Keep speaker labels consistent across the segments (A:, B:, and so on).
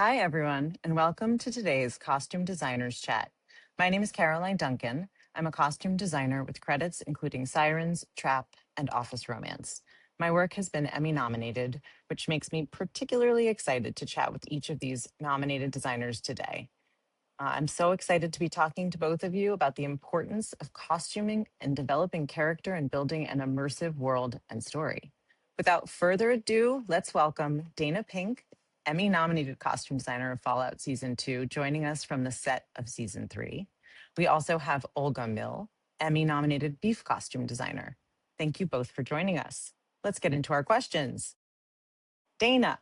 A: Hi, everyone, and welcome to today's Costume Designers Chat. My name is Caroline Duncan. I'm a costume designer with credits including Sirens, Trap, and Office Romance. My work has been Emmy nominated, which makes me particularly excited to chat with each of these nominated designers today. I'm so excited to be talking to both of you about the importance of costuming and developing character and building an immersive world and story. Without further ado, let's welcome Dayna Pink, Emmy nominated costume designer of Fallout Season 2, joining us from the set of Season 3. We also have Olga Mill, Emmy nominated beef costume designer. Thank you both for joining us. Let's get into our questions. Dayna,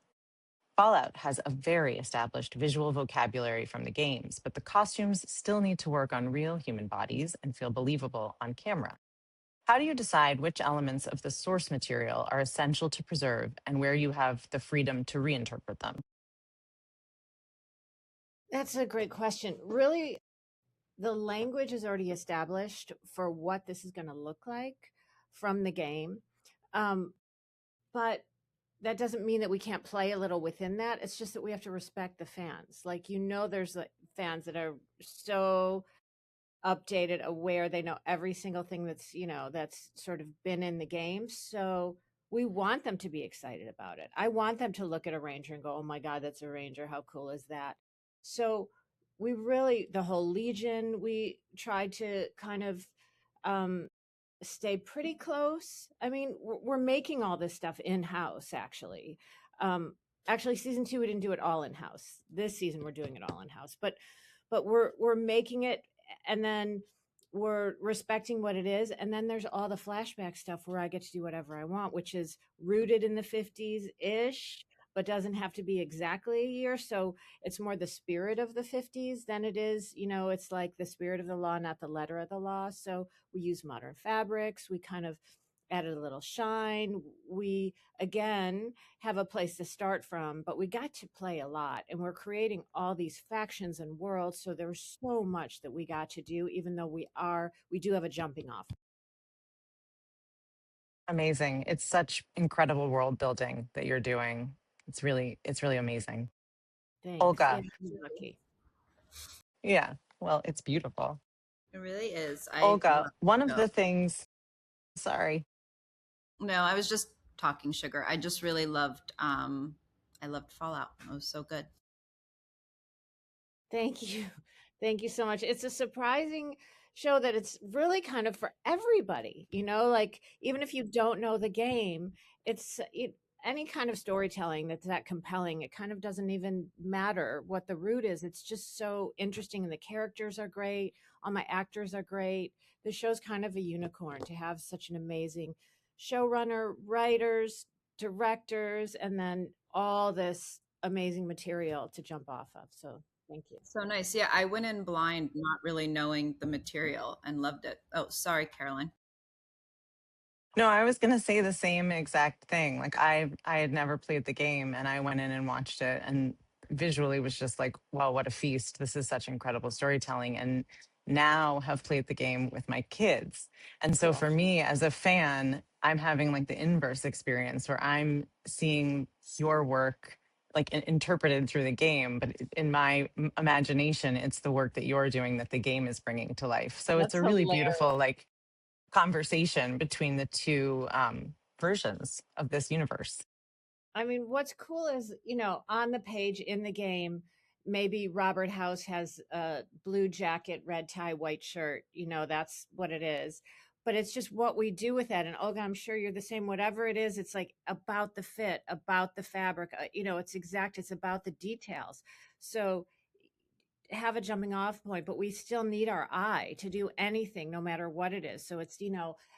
A: Fallout has a very established visual vocabulary from the games, but the costumes still need to work on real human bodies and feel believable on camera. How do you decide which elements of the source material are essential to preserve and where you have the freedom to reinterpret them?
B: That's a great question. Really, the language is already established for what this is going to look like from the game. But that doesn't mean that we can't play a little within that. It's just that we have to respect the fans. Like, there's like fans that are so updated, aware, they know every single thing that's sort of been in the game. So we want them to be excited about it. I want them to look at a ranger and go, oh my God, that's a ranger. How cool is that? So the whole Legion, we tried to kind of um, stay pretty close. I mean, we're making all this stuff in house, actually. Actually, season 2, we didn't do it all in house. This season, we're doing it all in house, but we're making it, and then we're respecting what it is. And then there's all the flashback stuff where I get to do whatever I want, which is rooted in the 50s ish, but doesn't have to be exactly a year. So it's more the spirit of the 50s than it is, it's like the spirit of the law, not the letter of the law. So we use modern fabrics. We kind of added a little shine. We, again, have a place to start from, but we got to play a lot, and we're creating all these factions and worlds. So there's so much that we got to do, even though we do have a jumping off.
A: Amazing. It's such incredible world building that you're doing. It's really amazing.
B: Thanks. Yeah,
A: Olga,
B: you're lucky.
A: yeah, well, it's beautiful.
C: It really is. I
A: Olga,
C: love
A: one
C: the
A: of
C: show.
A: the things, sorry.
C: No, I was just talking sugar. I just really loved I loved Fallout. It was so good.
B: Thank you. Thank you so much. It's a surprising show that it's really kind of for everybody, like even if you don't know the game, any kind of storytelling that's that compelling, it kind of doesn't even matter what the root is. It's just so interesting, and the characters are great. All my actors are great. The show's kind of a unicorn to have such an amazing showrunner, writers, directors, and then all this amazing material to jump off of. So thank you.
C: So nice. Yeah, I went in blind, not really knowing the material, and loved it. Oh, sorry, Caroline.
A: No, I was going to say the same exact thing. Like I had never played the game and I went in and watched it and visually was just like, wow, what a feast. This is such incredible storytelling, and now have played the game with my kids. And so
B: Cool.
A: for me as a fan, I'm having like the inverse experience where I'm seeing your work like interpreted through the game, but in my imagination, it's the work that you're doing that the game is bringing to life. So it's
B: That's
A: a really
B: hilarious.
A: beautiful like conversation between the two versions of this universe.
B: I mean, what's cool is, on the page in the game, maybe Robert House has a blue jacket, red tie, white shirt. That's what it is. But it's just what we do with that. And Olga, I'm sure you're the same. Whatever it is, it's like about the fit, about the fabric. It's about the details. So have a jumping off point, but we still need our eye to do anything, no matter what it is. So it's,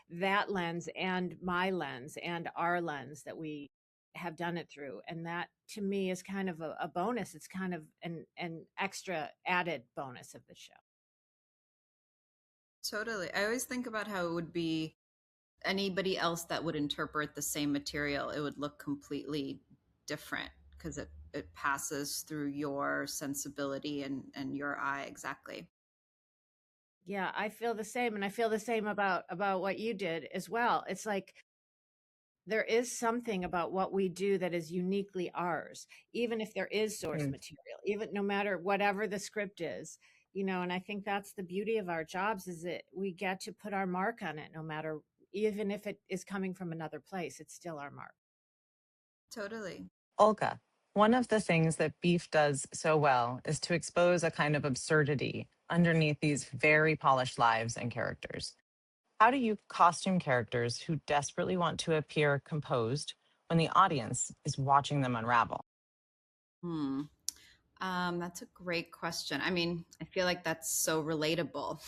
B: that lens and my lens and our lens that we have done it through. And that to me is kind of a bonus. It's kind of an extra added bonus of the show.
C: Totally. I always think about how it would be anybody else that would interpret the same material. It would look completely different because it passes through your sensibility and your eye exactly.
B: Yeah, I feel the same. And I feel the same about what you did as well. It's like there is something about what we do that is uniquely ours, even if there is source
A: Mm.
B: material, even no matter whatever the script is, and I think that's the beauty of our jobs, is that we get to put our mark on it, no matter, even if it is coming from another place, it's still our mark.
C: Totally.
A: Olga, one of the things that Beef does so well is to expose a kind of absurdity underneath these very polished lives and characters. How do you costume characters who desperately want to appear composed when the audience is watching them unravel?
C: Hmm. That's a great question. I mean, I feel like that's so relatable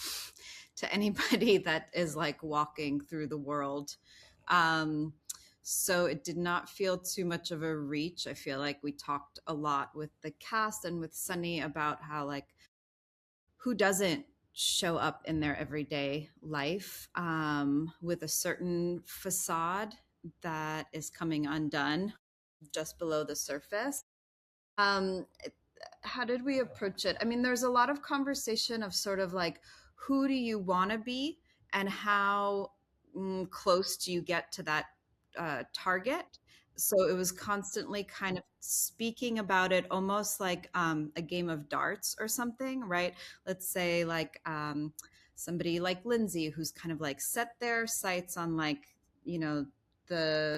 C: to anybody that is like walking through the world. Um, so it did not feel too much of a reach. I feel like we talked a lot with the cast and with Sunny about how, like, who doesn't show up in their everyday life with a certain facade that is coming undone just below the surface. Um, how did we approach it? I mean, there's a lot of conversation of sort of like, who do you want to be and how close do you get to that target? So it was constantly kind of speaking about it almost like a game of darts or something, right? Let's say like somebody like Lindsay, who's kind of like set their sights on like, the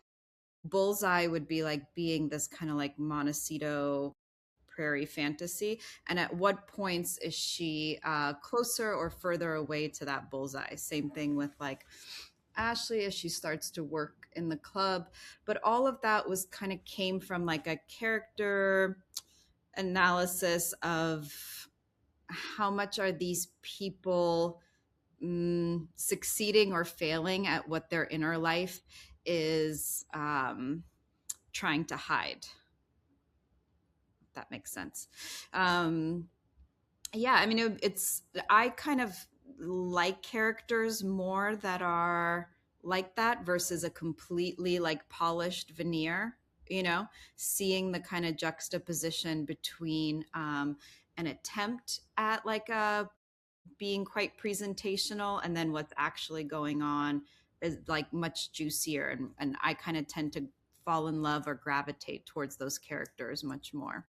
C: bullseye would be like being this kind of like Montecito prairie fantasy, and at what points is she closer or further away to that bullseye? Same thing with like Ashley as she starts to work in the club. But all of that was kind of came from like a character analysis of how much are these people succeeding or failing at what their inner life is trying to hide. If that makes sense. Um, yeah, I mean, I kind of like characters more that are like that versus a completely like polished veneer, seeing the kind of juxtaposition between an attempt at like a being quite presentational and then what's actually going on is like much juicier, and I kind of tend to fall in love or gravitate towards those characters much more.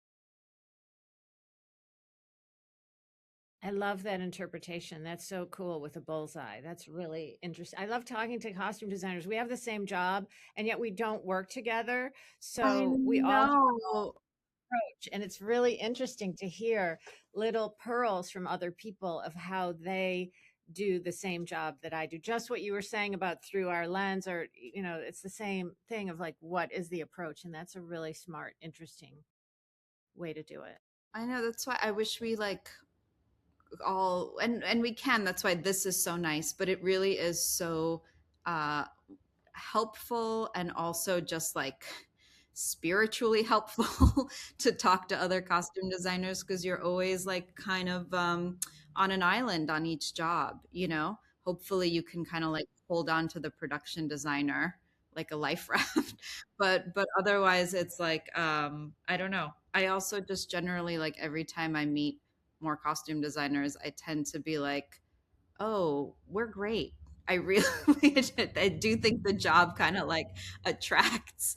B: I love that interpretation. That's so cool with a bullseye. That's really interesting. I love talking to costume designers. We have the same job and yet we don't work together.
C: I
B: So we all
C: know.
B: approach. And it's really interesting to hear little pearls from other people of how they do the same job that I do. Just what you were saying about through our lens, or, it's the same thing of like, what is the approach? And that's a really smart, interesting way to do it.
C: I know, that's why I wish we like all, and we can, that's why this is so nice, but it really is so uh helpful and also just like spiritually helpful to talk to other costume designers, because you're always like kind of on an island on each job, hopefully you can kind of like hold on to the production designer like a life raft. But otherwise it's like I don't know, I also just generally like every time I meet more costume designers I tend to be like, oh, we're great. I really I do think the job kind of like attracts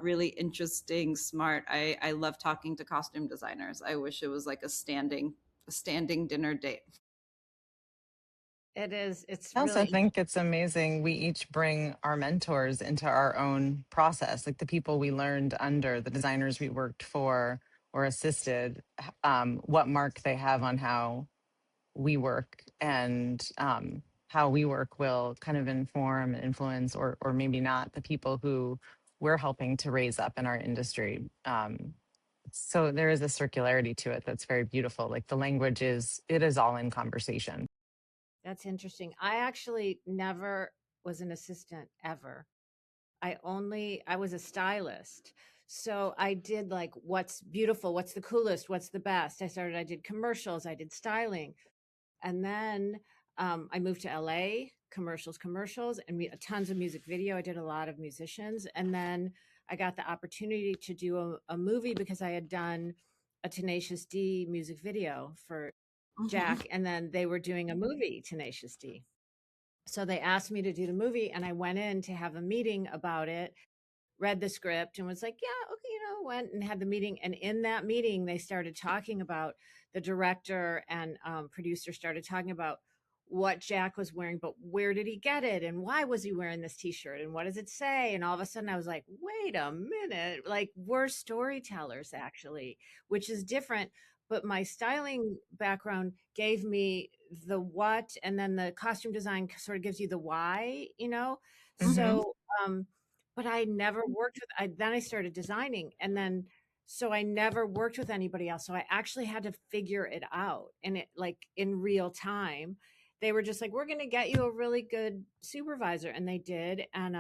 C: really interesting, smart. I love talking to costume designers. I wish it was like a standing dinner date.
B: It is. It's
A: I also
B: really
A: think it's amazing. We each bring our mentors into our own process, like the people we learned under, the designers we worked for or assisted, what mark they have on how we work, and how we work will kind of inform and influence, or maybe not, the people who we're helping to raise up in our industry. So there is a circularity to it that's very beautiful. Like the language it is all in conversation.
B: That's interesting. I actually never was an assistant ever. I was a stylist. So I did like what's beautiful, what's the coolest, what's the best. I did commercials, I did styling. And then I moved to LA, commercials, and tons of music video. I did a lot of musicians. And then I got the opportunity to do a movie because I had done a Tenacious D music video for
C: Mhm.
B: Jack. And then they were doing a movie, Tenacious D. So they asked me to do the movie, and I went in to have a meeting about it, read the script, and was like, yeah, okay, went and had the meeting. And in that meeting, they started talking about the director and producer started talking about what Jack was wearing, but where did he get it? And why was he wearing this t-shirt? And what does it say? And all of a sudden I was like, wait a minute, like we're storytellers actually, which is different. But my styling background gave me the what, and then the costume design sort of gives you the why,
A: Hmm.
B: So, but I never worked with, then I started designing, and then, so I never worked with anybody else. So I actually had to figure it out, and it like in real time. They were just like, we're going to get you a really good supervisor. And they did. And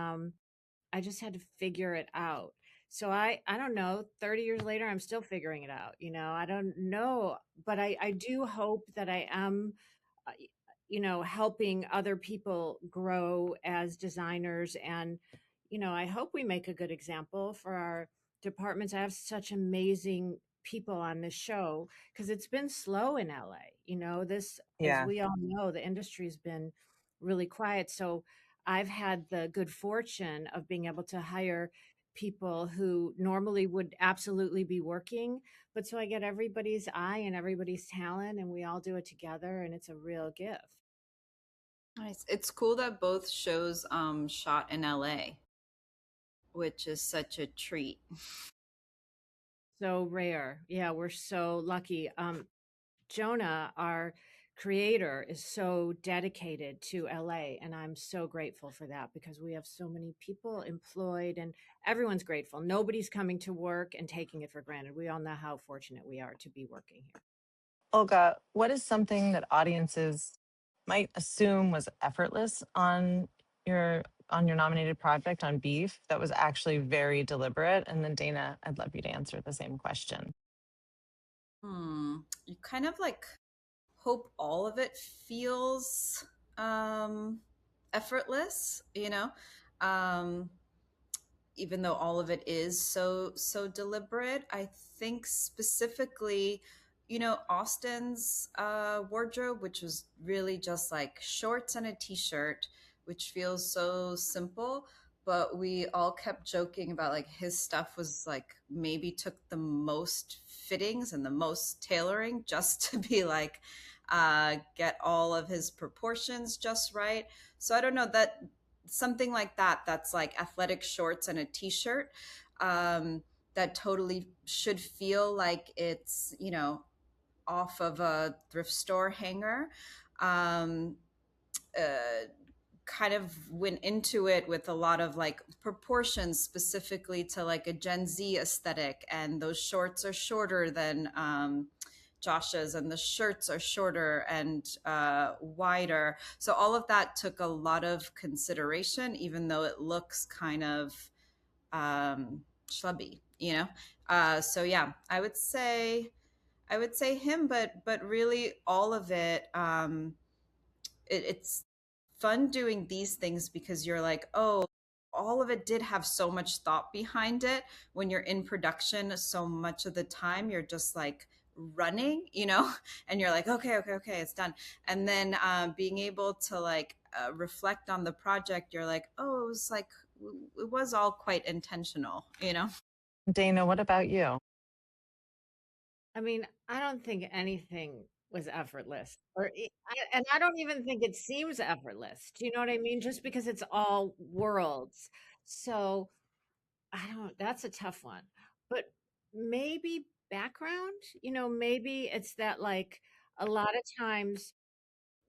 B: I just had to figure it out. So I don't know, 30 years later, I'm still figuring it out. I don't know, but I do hope that I am, uh, helping other people grow as designers. And, I hope we make a good example for our departments. I have such amazing people on this show because it's been slow in LA. This, as
A: Yeah.
B: we all know, the industry's been really quiet. So I've had the good fortune of being able to hire people who normally would absolutely be working, but so I get everybody's eye and everybody's talent, and we all do it together, and it's a real gift.
C: Nice. It's cool that both shows shot in LA, which is such a treat.
B: So rare. Yeah, we're so lucky. Jonah, our creator, is so dedicated to LA, and I'm so grateful for that because we have so many people employed, and everyone's grateful. Nobody's coming to work and taking it for granted. We all know how fortunate we are to be working here.
A: Olga, what is something that audiences might assume was effortless your on your nominated project on Beef that was actually very deliberate? And then Dana, I'd love you to answer the same question.
C: You kind of like hope all of it feels um effortless, Um even though all of it is so deliberate. I think specifically, Austin's wardrobe, which was really just like shorts and a t-shirt, which feels so simple, but we all kept joking about like his stuff was like maybe took the most fittings and the most tailoring just to be like get all of his proportions just right. So I don't know, that something like that, that's like athletic shorts and a t-shirt, that totally should feel like it's off of a thrift store hanger. um, uh, Kind of went into it with a lot of like proportions specifically to like a Gen Z aesthetic, and those shorts are shorter than Josh's, and the shirts are shorter and wider. So all of that took a lot of consideration, even though it looks kind of schlubby, So yeah, I would say him, but really all of it. It's fun doing these things because you're like, oh, all of it did have so much thought behind it. When you're in production, so much of the time you're just like running, and you're like, okay, okay, okay, it's done. And then being able to like reflect on the project, you're like, oh, it was all quite intentional.
A: Dana, what about you?
B: I mean, I don't think anything was effortless, and I don't even think it seems effortless. Do you know what I mean? Just because it's all worlds. So I don't, that's a tough one. But maybe background, maybe it's that like a lot of times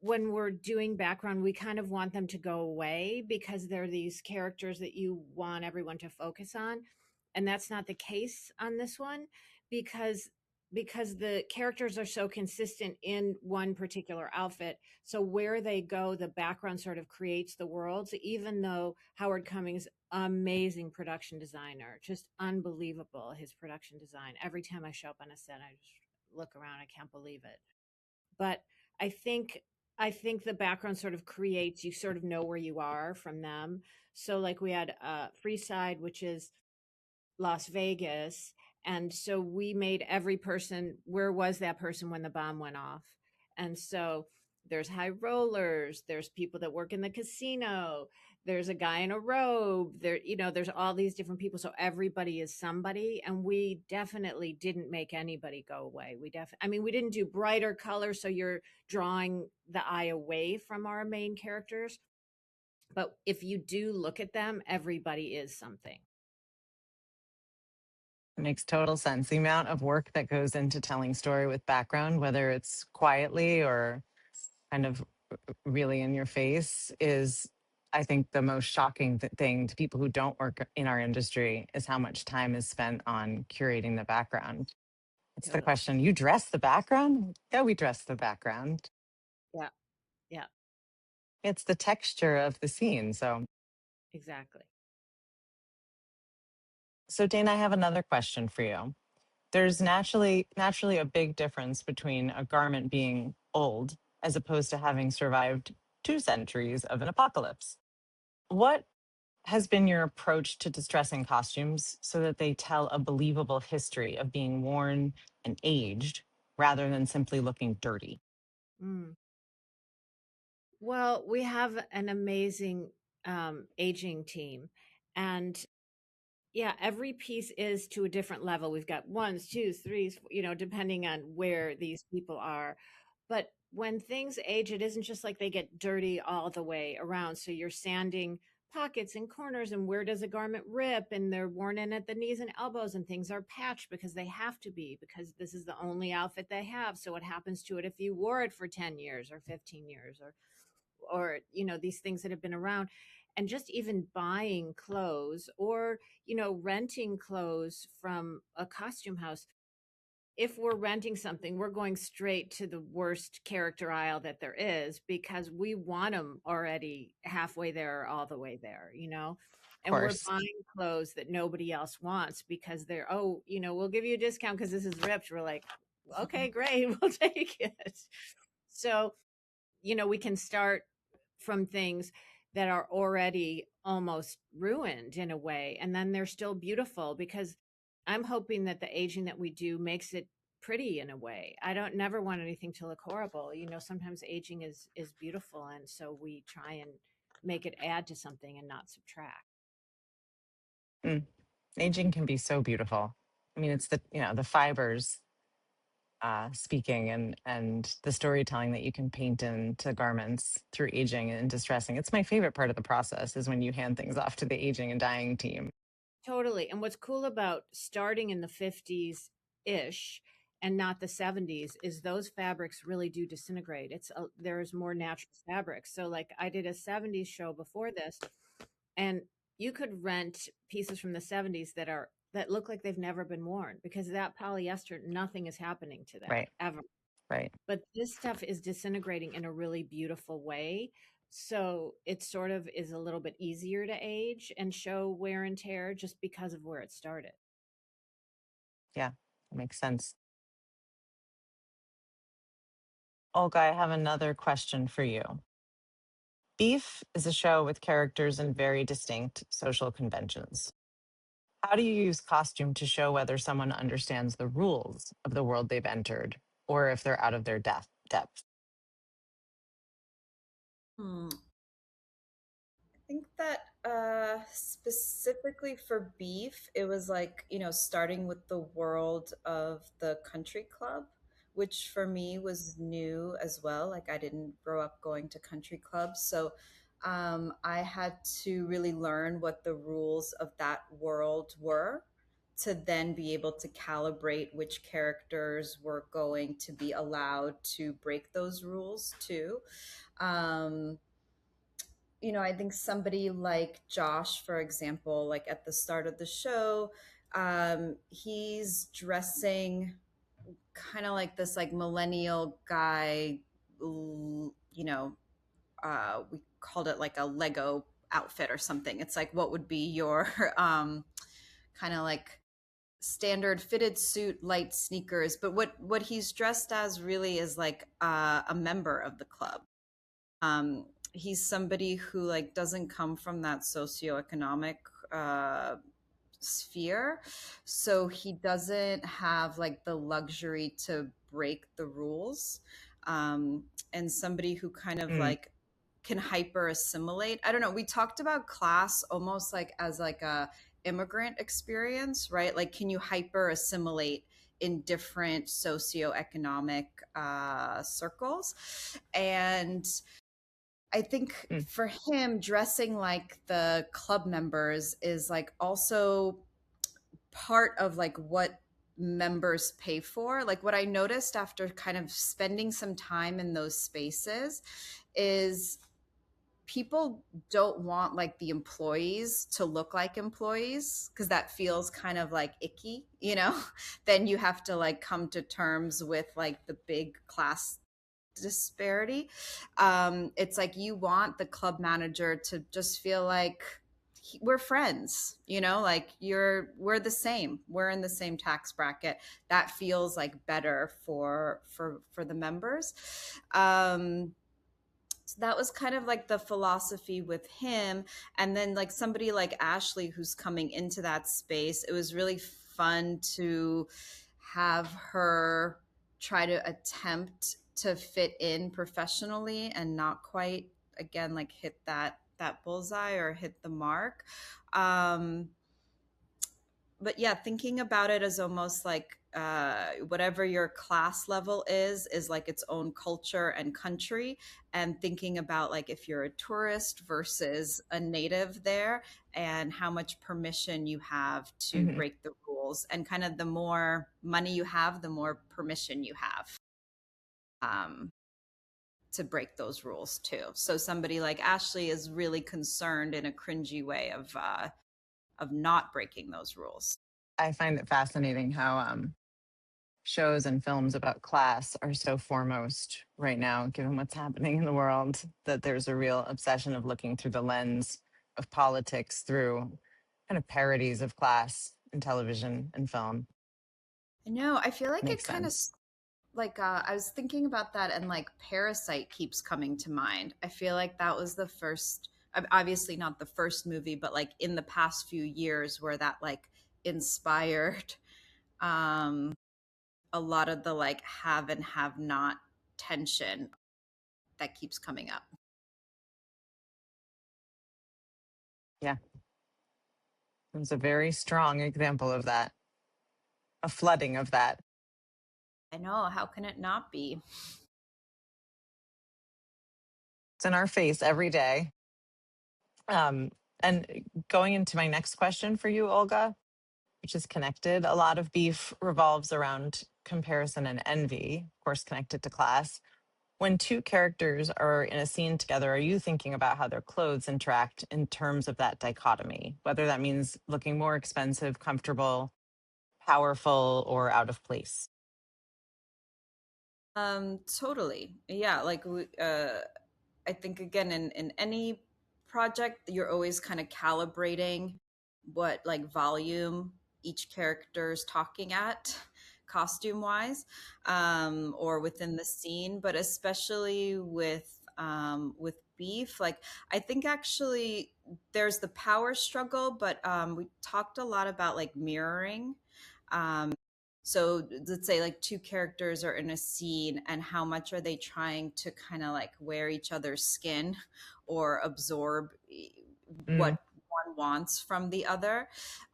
B: when we're doing background, we kind of want them to go away because they're these characters that you want everyone to focus on. And that's not the case on this one because the characters are so consistent in one particular outfit. So where they go, the background sort of creates the worlds, even though Howard Cummings, amazing production designer, just unbelievable, his production design. Every time I show up on a set, I just look around, I can't believe it. But I think the background sort of creates, you sort of know where you are from them. So like we had Freeside, which is Las Vegas, and so we made every person, where was that person when the bomb went off? And so there's high rollers, there's people that work in the casino, there's a guy in a robe, there, you know, there's all these different people. So everybody is somebody. And we definitely didn't make anybody go away. I mean, we didn't do brighter colors. So you're drawing the eye away from our main characters. But if you do look at them, everybody is something.
A: It makes total sense. The amount of work that goes into telling story with background, whether it's quietly or kind of really in your face, is, I think, the most shocking thing to people who don't work in our industry is how much time is spent on curating the background. It's the
B: Totally.
A: question, you dress the background? Yeah, we dress the background.
B: Yeah. Yeah.
A: It's the texture of the scene.
B: Exactly.
A: So Dana, I have another question for you. There's naturally a big difference between a garment being old as opposed to having survived 2 centuries of an apocalypse. What has been your approach to distressing costumes so that they tell a believable history of being worn and aged rather than simply looking dirty?
B: Mm. Well, we have an amazing aging team. And yeah, every piece is to a different level. We've got ones, twos, threes, you know, depending on where these people are. But when things age, it isn't just like they get dirty all the way around. So you're sanding pockets and corners, and where does a garment rip? And they're worn in at the knees and elbows, and things are patched because they have to be, because this is the only outfit they have. So what happens to it if you wore it for 10 years or 15 years or you know, these things that have been around? And just even buying clothes or, you know, renting clothes from a costume house, if we're renting something, we're going straight to the worst character aisle that there is, because we want them already halfway there or all the way there, you know.
A: Of
B: And we're
A: course,
B: buying clothes that nobody else wants because they're, oh, you know, we'll give you a discount because this is ripped. We're like, okay, great, we'll take it. So, you know, we can start from things that are already almost ruined in a way, and then they're still beautiful, because I'm hoping that the aging that we do makes it pretty in a way. I don't never want anything to look horrible. You know, sometimes aging is beautiful, and so we try and make it add to something and not subtract.
A: mm, aging can be so beautiful. I mean, it's the fibers speaking and the storytelling that you can paint into garments through aging and distressing. It's my favorite part of the process is when you hand things off to the aging and dying team.
B: Totally. And what's cool about starting in the 50s ish and not the 70s is those fabrics really do disintegrate. There's more natural fabrics. So like I did a 70s show before this, and you could rent pieces from the 70s that look like they've never been worn, because that polyester, nothing is happening to that
A: Right,
B: ever.
A: right.
B: But this stuff is disintegrating in a really beautiful way. So it sort of is a little bit easier to age and show wear and tear just because of where it started.
A: Yeah, that makes sense. Olga, I have another question for you. Beef is a show with characters and very distinct social conventions. How do you use costume to show whether someone understands the rules of the world they've entered or if they're out of their depth?
C: Hmm. I think that specifically for beef, it was like, starting with the world of the country club, which for me was new as well. Like I didn't grow up going to country clubs. So I had to really learn what the rules of that world were to then be able to calibrate which characters were going to be allowed to break those rules too. Um, I think somebody like Josh, for example, like at the start of the show, he's dressing kind of like this like millennial guy, we called it like a Lego outfit or something. It's like what would be your kind of like standard fitted suit, light sneakers, but what he's dressed as really is like a member of the club. He's somebody who like doesn't come from that socioeconomic uh, sphere, so he doesn't have like the luxury to break the rules. and somebody who kind of like can hyper assimilate. I don't know. We talked about class almost like as like a immigrant experience, right? Like, can you hyper assimilate in different socioeconomic circles? And I think for him, dressing like the club members is like also part of like what members pay for. Like what I noticed after kind of spending some time in those spaces is people don't want like the employees to look like employees because that feels kind of like icky, you know. Then you have to like come to terms with like the big class disparity. It's like you want the club manager to just feel like we're friends, you know, like we're the same, we're in the same tax bracket. That feels like better for the members. So that was kind of like the philosophy with him. And then like somebody like Ashley who's coming into that space, it was really fun to have her try to attempt to fit in professionally and not quite, again, like hit that bullseye or hit the mark. But yeah, thinking about it as almost like whatever your class level is like its own culture and country, and thinking about like if you're a tourist versus a native there, and how much permission you have to break the rules, and kind of the more money you have, the more permission you have to break those rules too. So somebody like Ashley is really concerned in a cringy way of not breaking those rules.
A: I find it fascinating how shows and films about class are so foremost right now, given what's happening in the world, that there's a real obsession of looking through the lens of politics through kind of parodies of class in television and film.
C: I know. I feel like it
A: Makes
C: kind of
A: sense.
C: like I was thinking about that, and like Parasite keeps coming to mind. I feel like that was the first, obviously not the first movie, but like in the past few years where that like inspired um a lot of the like have and have not tension that keeps coming up.
A: Yeah, it was a very strong example of that, a flooding of that.
C: I know, how can it not be?
A: It's in our face every day. And going into my next question for you, Olga, which is connected, a lot of beef revolves around comparison and envy, of course, connected to class. When two characters are in a scene together, are you thinking about how their clothes interact in terms of that dichotomy, whether that means looking more expensive, comfortable, powerful, or out of place?
C: Totally. Yeah, like I think again in any project you're always kind of calibrating what like volume each character is talking at costume wise, or within the scene, but especially with beef, like I think actually there's the power struggle, but we talked a lot about like mirroring. So let's say like two characters are in a scene, and how much are they trying to kind of like wear each other's skin or absorb
A: Mm,
C: what one wants from the other.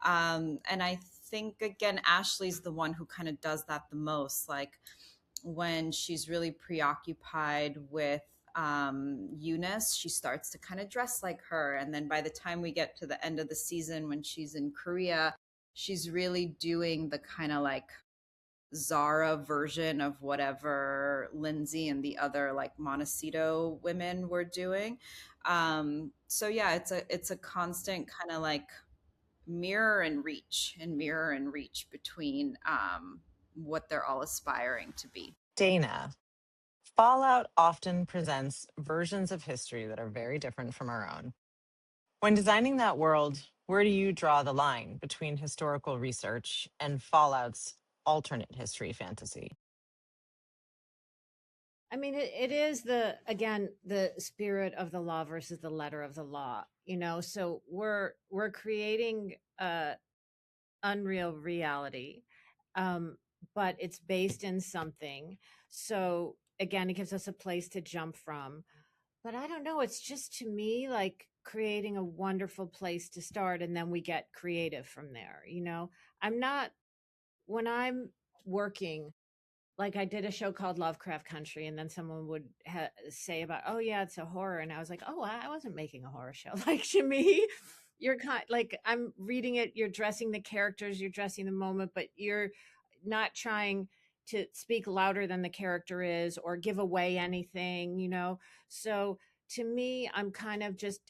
C: And I think again Ashley's the one who kind of does that the most, like when she's really preoccupied with Eunice, she starts to kind of dress like her, and then by the time we get to the end of the season when she's in Korea, she's really doing the kind of like Zara version of whatever Lindsay and the other like Montecito women were doing. So yeah, it's a constant kind of like mirror and reach between what they're all aspiring to be.
A: Dayna, Fallout often presents versions of history that are very different from our own. When designing that world, where do you draw the line between historical research and Fallout's alternate history fantasy?
B: I mean, it is again the spirit of the law versus the letter of the law. You know, so we're creating unreal reality, um, but it's based in something. So again, it gives us a place to jump from. But I don't know, it's just to me like creating a wonderful place to start, and then we get creative from there, you know? I'm not when I'm working, like I did a show called Lovecraft Country, and then someone would say about, oh yeah, it's a horror, and I was like, oh, I wasn't making a horror show. Like to me, you're kind like I'm reading it. You're dressing the characters, you're dressing the moment, but you're not trying to speak louder than the character is or give away anything, you know. So to me, I'm kind of just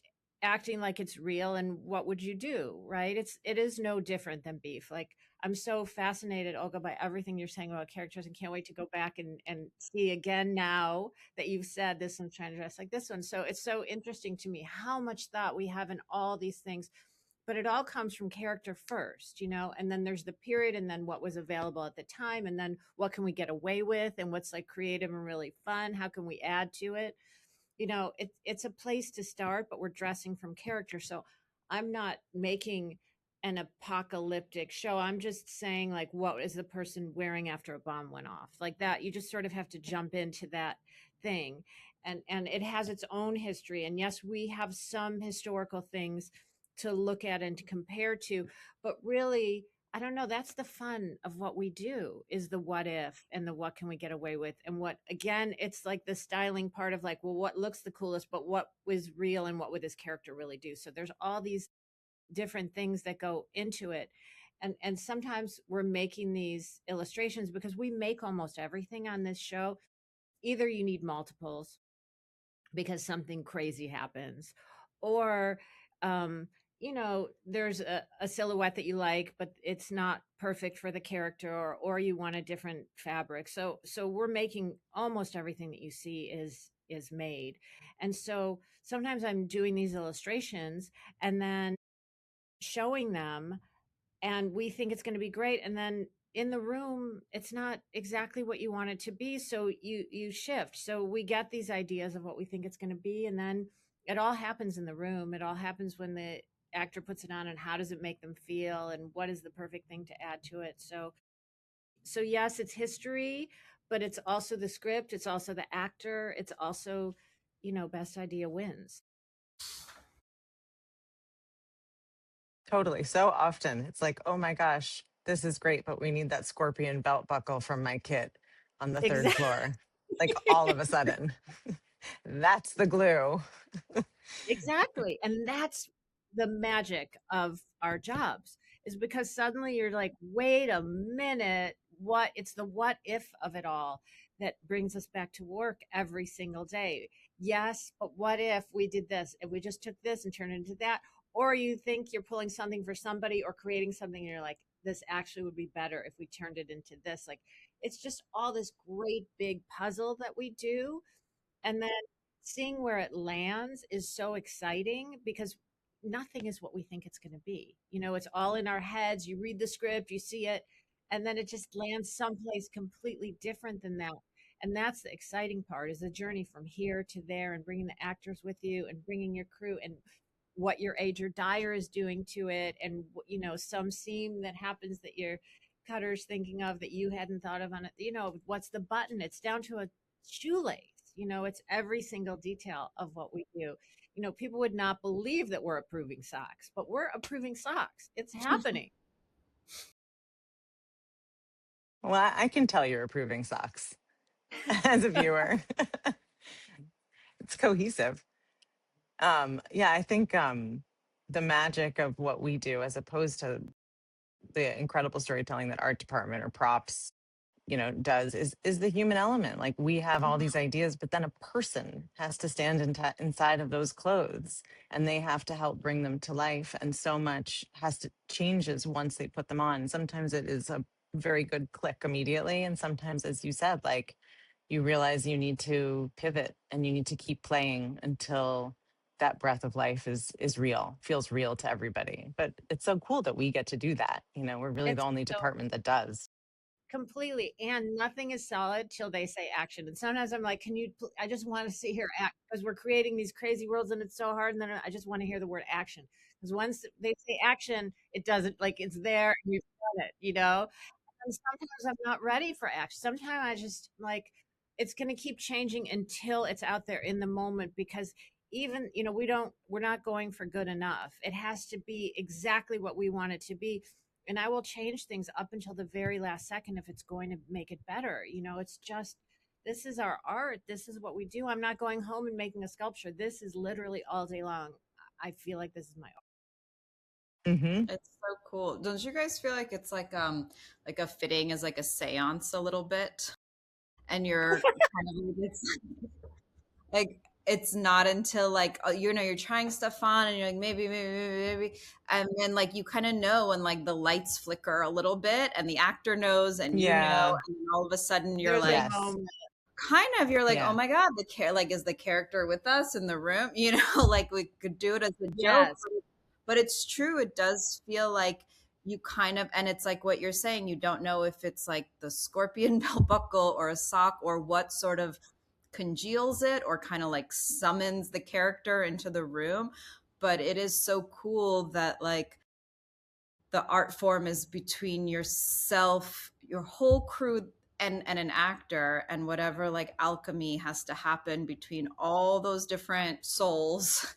B: acting like it's real. And what would you do, right? It is no different than beef. Like I'm so fascinated, Olga, by everything you're saying about characters, and can't wait to go back and see again now that you've said this one's trying to dress like this one. So it's so interesting to me how much thought we have in all these things, but it all comes from character first, you know, and then there's the period, and then what was available at the time, and then what can we get away with, and what's like creative and really fun? How can we add to it? You know, it's a place to start, but we're dressing from character. So I'm not making an apocalyptic show. I'm just saying, like, what is the person wearing after a bomb went off? Like that, you just sort of have to jump into that thing. And it has its own history. And yes, we have some historical things to look at and to compare to, but really, I don't know. That's the fun of what we do, is the what if and the what can we get away with. And what, again, it's like the styling part of like, well, what looks the coolest, but what was real and what would this character really do? So there's all these different things that go into it. And sometimes we're making these illustrations because we make almost everything on this show. Either you need multiples because something crazy happens, or um you know, there's a silhouette that you like but it's not perfect for the character, or you want a different fabric. So we're making almost everything that you see is made. And so sometimes I'm doing these illustrations and then showing them, and we think it's going to be great, and then in the room it's not exactly what you want it to be, so you shift. So we get these ideas of what we think it's going to be, and then it all happens in the room. It all happens when the actor puts it on, and how does it make them feel, and what is the perfect thing to add to it. So yes, it's history, but it's also the script, it's also the actor, it's also, you know, best idea wins.
A: Totally. So often it's like, oh my gosh, this is great, but we need that scorpion belt buckle from my kit on the third
B: Exactly.
A: floor. Like all of a sudden, that's the glue.
B: Exactly. And that's the magic of our jobs, is because suddenly you're like, wait a minute, what? It's the what if of it all that brings us back to work every single day. Yes, but what if we did this and we just took this and turned it into that? Or you think you're pulling something for somebody or creating something and you're like, this actually would be better if we turned it into this. Like it's just all this great big puzzle that we do, and then seeing where it lands is so exciting because nothing is what we think it's going to be. You know, it's all in our heads. You read the script, you see it, and then it just lands someplace completely different than that. And that's the exciting part, is the journey from here to there, and bringing the actors with you and bringing your crew, and what your age or dyer is doing to it. And, you know, some seam that happens that your cutter's thinking of that you hadn't thought of on it. You know, what's the button? It's down to a shoelace. You know, it's every single detail of what we do. You know, people would not believe that we're approving socks, but we're approving socks. It's happening.
A: Well, I can tell you're approving socks as a viewer. It's cohesive. Yeah, I think the magic of what we do, as opposed to the incredible storytelling that art department or props, you know, does, is the human element. Like we have all these ideas, but then a person has to stand inside of those clothes, and they have to help bring them to life, and so much has to changes once they put them on. Sometimes it is a very good click immediately, and sometimes, as you said, like you realize you need to pivot and you need to keep playing until that breath of life is real, feels real to everybody. But it's so cool that we get to do that. You know, we're really the
B: It's
A: only
B: so
A: department that does.
B: completely, and nothing is solid till they say action. And sometimes I'm like, can you, I just want to see her act, because we're creating these crazy worlds and it's so hard. And then I just want to hear the word action. Because once they say action, it doesn't, like, it's there and you've done it, you know? And sometimes I'm not ready for action. Sometimes I just like, it's going to keep changing until it's out there in the moment, because even, we're not going for good enough. It has to be exactly what we want it to be. And I will change things up until the very last second if it's going to make it better. It's just, this is our art. This is what we do. I'm not going home and making a sculpture. This is literally all day long. I feel like this is my art.
A: Hmm.
C: It's so cool. Don't you guys feel like it's like a fitting is like a seance a little bit? And you're kind of like it's not until like you're trying stuff on and you're like maybe, and then like you kind of know when like the lights flicker a little bit and the actor knows and
A: Yeah.
C: and then all of a sudden you're
B: There's a
C: like
A: Yes.
B: moment.
C: you're like, oh
A: Yeah.
C: my god, like is the character with us in the room? Like we could do it as a joke,
B: Yes.
C: but it's true. It does feel like you kind of, and it's like what you're saying. You don't know if it's like the scorpion belt buckle or a sock or what sort of congeals it or kind of like summons the character into the room. But it is so cool that like the art form is between yourself, your whole crew, and an actor, and whatever like alchemy has to happen between all those different souls.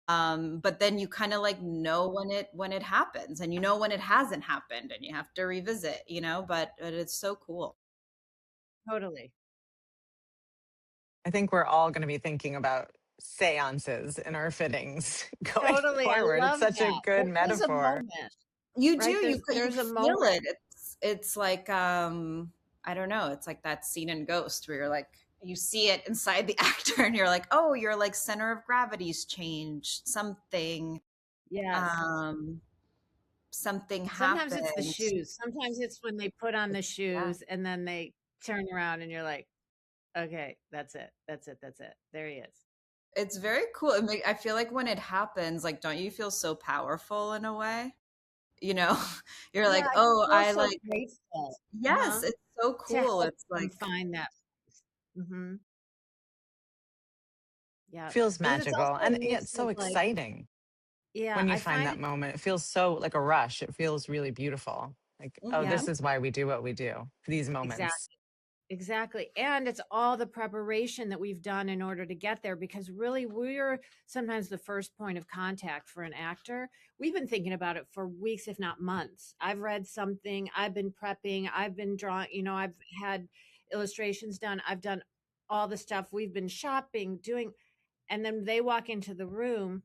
C: But then you kind of like know when it happens, and when it hasn't happened, and you have to revisit, but it's so cool.
B: Totally.
A: I think we're all going to be thinking about seances in our fittings going
B: Totally. I
A: forward. It's
B: love
A: such a
B: that.
A: good
B: There is a
A: metaphor.
B: moment,
C: You do,
B: right?
C: you
B: There's a
C: feel
B: moment.
C: it. It's like I don't know, it's like that scene in Ghost where you're like you see it inside the actor and you're like, oh, your like center of gravity's changed,
B: Yes.
C: um something
B: Sometimes it's the
C: happened.
B: shoes. Sometimes it's when they put on the
A: Yeah.
B: shoes and then they turn around and you're like, okay, that's it. That's it. That's it. There he is.
C: It's very cool. I feel like when it happens, like, don't you feel so powerful in a way? You know, you're
B: Yeah,
C: like,
B: I
C: oh,
B: feel
C: I
B: so
C: like,
B: grateful.
C: yes,
B: Uh-huh.
C: it's so
B: To
C: cool.
B: help
C: It's
B: them
C: like,
B: find that. Hmm. Yeah.
A: Feels
B: Because it's
A: magical.
B: also a
A: And yeah,
B: mix
A: it's
B: of
A: so
B: like,
A: exciting
B: yeah,
A: when you
B: I
A: find
B: find
A: that
B: it.
A: moment. It feels so like a rush. It feels really beautiful. Like, oh,
B: Yeah,
A: this
C: mhm.
A: is why we do what we do, these moments.
B: exactly. Exactly. And it's all the preparation that we've done in order to get there, because really we're sometimes the first point of contact for an actor. We've been thinking about it for weeks, if not months. I've read something, I've been prepping, I've been drawing, I've had illustrations done, I've done all the stuff. We've been shopping, doing, and then they walk into the room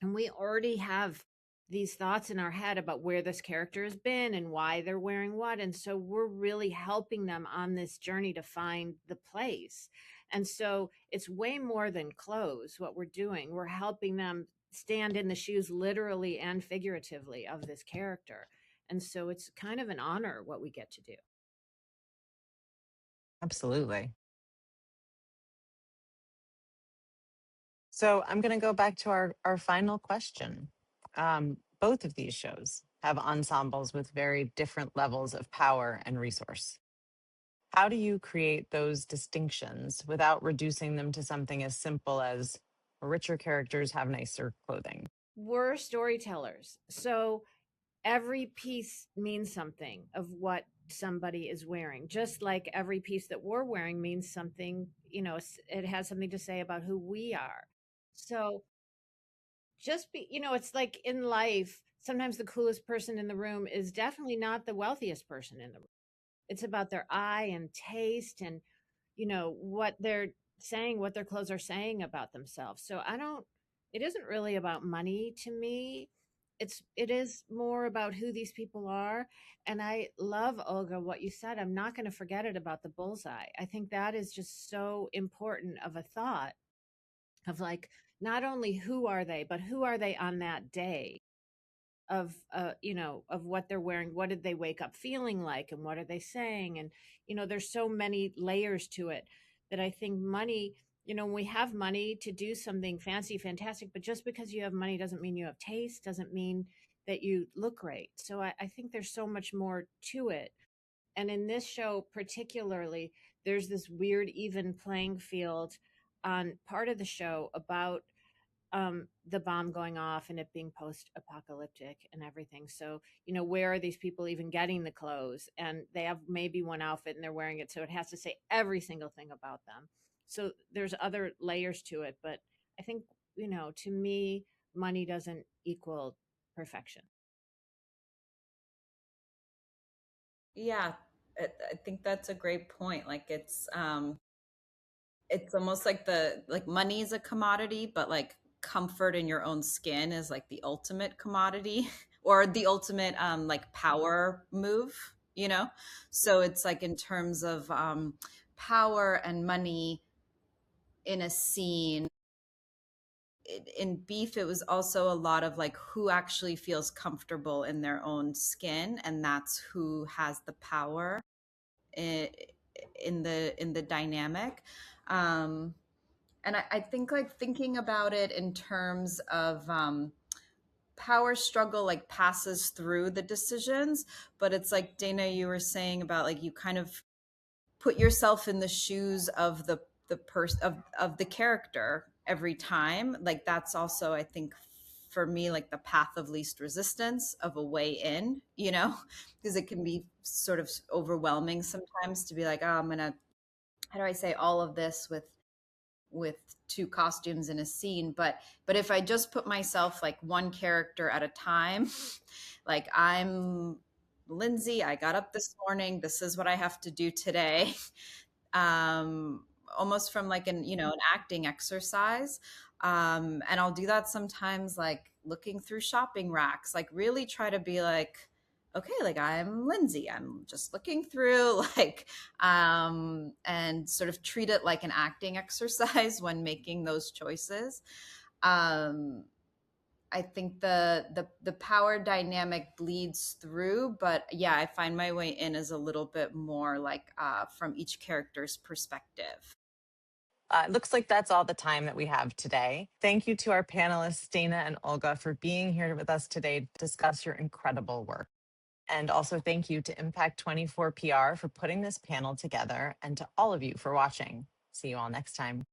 B: and we already have these thoughts in our head about where this character has been and why they're wearing what, and so we're really helping them on this journey to find the place. And so it's way more than clothes. What we're doing, we're helping them stand in the shoes literally and figuratively of this character. And so it's kind of an honor what we get to do.
A: Absolutely. So I'm going to go back to our final question. Both of these shows have ensembles with very different levels of power and resource. How do you create those distinctions without reducing them to something as simple as richer characters have nicer clothing?
B: We're storytellers, so every piece means something of what somebody is wearing, just like every piece that we're wearing means something. It has something to say about who we are. So just be, it's like in life, sometimes the coolest person in the room is definitely not the wealthiest person in the room. It's about their eye and taste and, what they're saying, what their clothes are saying about themselves. So it isn't really about money to me. It is more about who these people are. And I love, Olga, what you said. I'm not going to forget it about the bullseye. I think that is just so important of a thought of like, not only who are they, but who are they on that day, of of what they're wearing, what did they wake up feeling like, and what are they saying. And there's so many layers to it that I think money, when we have money to do something fancy, fantastic, but just because you have money doesn't mean you have taste, doesn't mean that you look great. So I think there's so much more to it. And in this show particularly, there's this weird even playing field on part of the show about the bomb going off and it being post-apocalyptic and everything. So, where are these people even getting the clothes? And they have maybe one outfit and they're wearing it, so it has to say every single thing about them. So there's other layers to it, but I think, to me, money doesn't equal perfection.
C: Yeah, I think that's a great point. Like it's almost like money is a commodity, but like comfort in your own skin is like the ultimate commodity or the ultimate like power move, you know? So it's like in terms of power and money in a scene, in Beef, it was also a lot of like who actually feels comfortable in their own skin, and that's who has the power in, in the dynamic. And I think like thinking about it in terms of power struggle like passes through the decisions, but it's like Dayna, you were saying about like you kind of put yourself in the shoes of the person of the character every time. Like that's also, I think, for me, like the path of least resistance of a way in, because it can be sort of overwhelming sometimes to be like, oh, I'm gonna, how do I say all of this with two costumes in a scene, but if I just put myself like one character at a time, like I'm Lindsay, I got up this morning, this is what I have to do today. um Almost from like an acting exercise. And I'll do that sometimes, like looking through shopping racks, like really try to be like, okay, like I'm Lindsay, I'm just looking through like and sort of treat it like an acting exercise when making those choices. um I think the power dynamic bleeds through, but yeah, I find my way in as a little bit more like from each character's perspective.
A: It looks like that's all the time that we have today. Thank you to our panelists, Dayna and Olga, for being here with us today to discuss your incredible work. And also thank you to Impact24 PR for putting this panel together, and to all of you for watching. See you all next time.